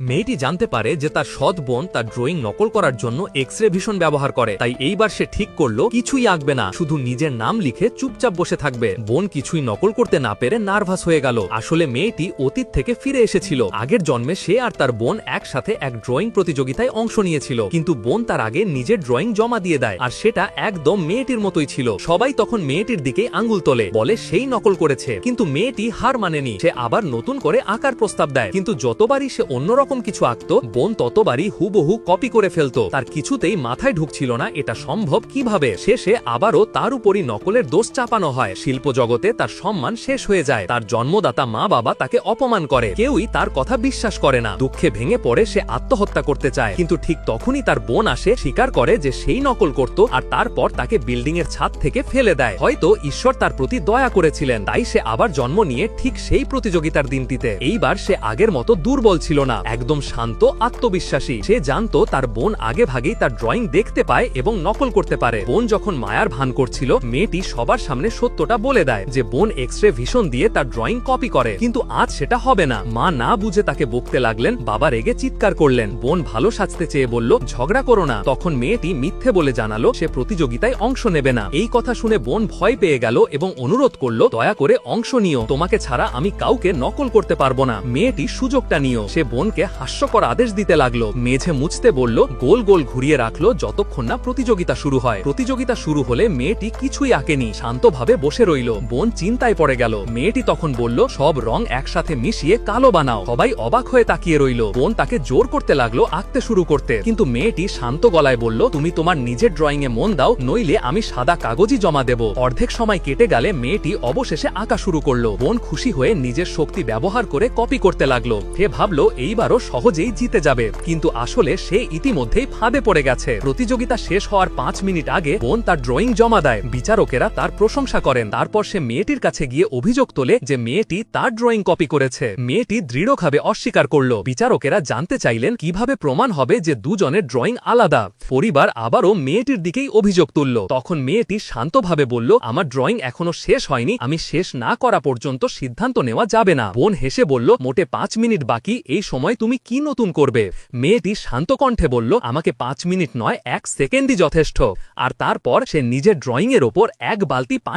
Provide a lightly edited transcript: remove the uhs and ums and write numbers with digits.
মেয়েটি জানতে পারে যে তার সৎ বোন তার ড্রয়িং নকল করার জন্য এক্স-রে ভিশন ব্যবহার করে, তাই এইবার সে ঠিক করলো কিছুই আঁকবে না, শুধু নিজের নাম লিখে চুপচাপ বসে থাকবে। বোন কিছুই নকল করতে না পেরে নার্ভাস হয়ে গেল। আসলে মেয়েটি অতীত থেকে ফিরে এসেছিল। আগের জন্মে সে আর তার বোন একসাথে এক ড্রয়িং প্রতিযোগিতায় অংশ নিয়েছিল, কিন্তু বোন তার আগে নিজের ড্রয়িং জমা দিয়ে দেয়, আর সেটা একদম মেয়েটির মতোই ছিল। সবাই তখন মেয়েটির দিকে আঙ্গুল তোলে, বলে সেই নকল করেছে, কিন্তু মেয়েটি হার মানেনি। সে আবার নতুন করে আঁকার প্রস্তাব দেয়, কিন্তু যতবারই সে অন্যরকম কিছু আঁকতো, বোন ততবারই হুবহু কপি করে ফেলতো। তার কিছুতেই মাথায় ঢুকছিল না এটা সম্ভব কিভাবে। শেষে আবারও তার উপরই নকলের দোষ চাপানো হয়। শিল্প জগতে তার সম্মান শেষ হয়ে যায়। তার জন্মদাতা মা বাবা তাকে অপমান করে, কেউই তার কথা বিশ্বাস করে না। দুঃখে ভেঙে পড়ে সে আত্মহত্যা করতে চায়, কিন্তু ঠিক তখনই তার বোন আসে, স্বীকার করে যে সেই নকল করত, আর তারপর তাকে বিল্ডিং এর ছাদ থেকে ফেলে দেয়। হয়তো ঈশ্বর তার প্রতি দয়া করেছিলেন, তাই সে আবার জন্ম নিয়ে ঠিক সেই প্রতিযোগিতার দিনটিতে। এইবার সে আগের মতো দুর্বল ছিল না, একদম শান্ত, আত্মবিশ্বাসী। সে জানতো তার বোন আগে ভাগেই তার ড্রয়িং দেখতে পায় এবং নকল করতে পারে। বোন যখন মায়ার ভান করছিল, মেয়েটি সবার সামনে সত্যটা বলে দেয় যে বোন এক্স-রে ভিশন দিয়ে তার ড্রয়িং কপি করে, কিন্তু আজ সেটা হবে না। মা না বুঝে তাকে বকতে লাগলেন, বাবা রেগে চিৎকার করলেন। বোন ভালো সাজতে চেয়ে বলল, ঝগড়া করো না। তখন মেয়েটি মিথ্যে বলে জানালো সে প্রতিযোগিতায় অংশ নেবে না। এই কথা শুনে বোন ভয় পেয়ে গেল এবং অনুরোধ করল, দয়া করে অংশ নিও, তোমাকে ছাড়া আমি কাউকে নকল করতে পারবো না। মেয়েটি সুযোগটা নিও। সে বোনকে হাস্যকর আদেশ দিতে লাগলো, মেঝে মুছতে বলল, গোল গোল ঘুরিয়ে রাখলো যতক্ষণ না প্রতিযোগিতা শুরু হয়। প্রতিযোগিতা শুরু হলে মেয়েটি কিছুই আঁকেনি, শান্তভাবে বসে রইল। বোন চিন্তায় পড়ে গেল। মেয়েটি তখন বলল, সব রং একসাথে মিশিয়ে কালো বানাও। সবাই অবাক হয়ে তাকিয়ে রইল। বোন তাকে জোর করতে লাগলো আঁকতে শুরু করতে, কিন্তু মেয়েটি শান্ত গলায় বলল, তুমি তোমার নিজের ড্রয়িং এ মন দাও, নইলে আমি সাদা কাগজই জমা দেব। অর্ধেক সময় কেটে গেলে মেয়েটি অবশেষে আঁকা শুরু করলো। বোন খুশি হয়ে নিজের শক্তি ব্যবহার করে কপি করতে লাগলো। সে ভাবলো এইবারও সহজেই জিতে যাবে, কিন্তু আসলে সে ইতিমধ্যেই ফাঁদে পড়ে গেছে। প্রতিযোগিতা শেষ হওয়ার 5 মিনিট আগে বোন তার ড্রয়িং জমা দেয়। বিচারকেরা তার প্রশংসা করেন। তারপর সে মেয়েটির কাছে গিয়ে অভিযোগ তোলে যে মেয়েটি তার ড্রয়িং কপি করেছে। মেয়েটি দৃঢ়ভাবে অস্বীকার করল। বিচারকেরা জানতে চাইলেন কিভাবে প্রমাণ হবে যে দুজনের ড্রয়িং আলাদা। পরিবার আবারও মেয়েটির দিকেই অভিযোগ তুলল। তখন মেয়েটি শান্তভাবে বলল, আমার ড্রয়িং এখনো শেষ হয়নি, আমি শেষ না করা পর্যন্ত সিদ্ধান্ত নেওয়া যাবে না। বোন হেসে বলল, মোটে 5 মিনিট বাকি, এই সময় তুমি কি নতুন করবে? মেয়েটি শান্ত কণ্ঠে বলল, আমাকে 5 মিনিট নয়, 1 সেকেন্ডই যথেষ্ট। আর তারপর সে নিজের ড্রয়িং এর ওপর এক বালতি পানি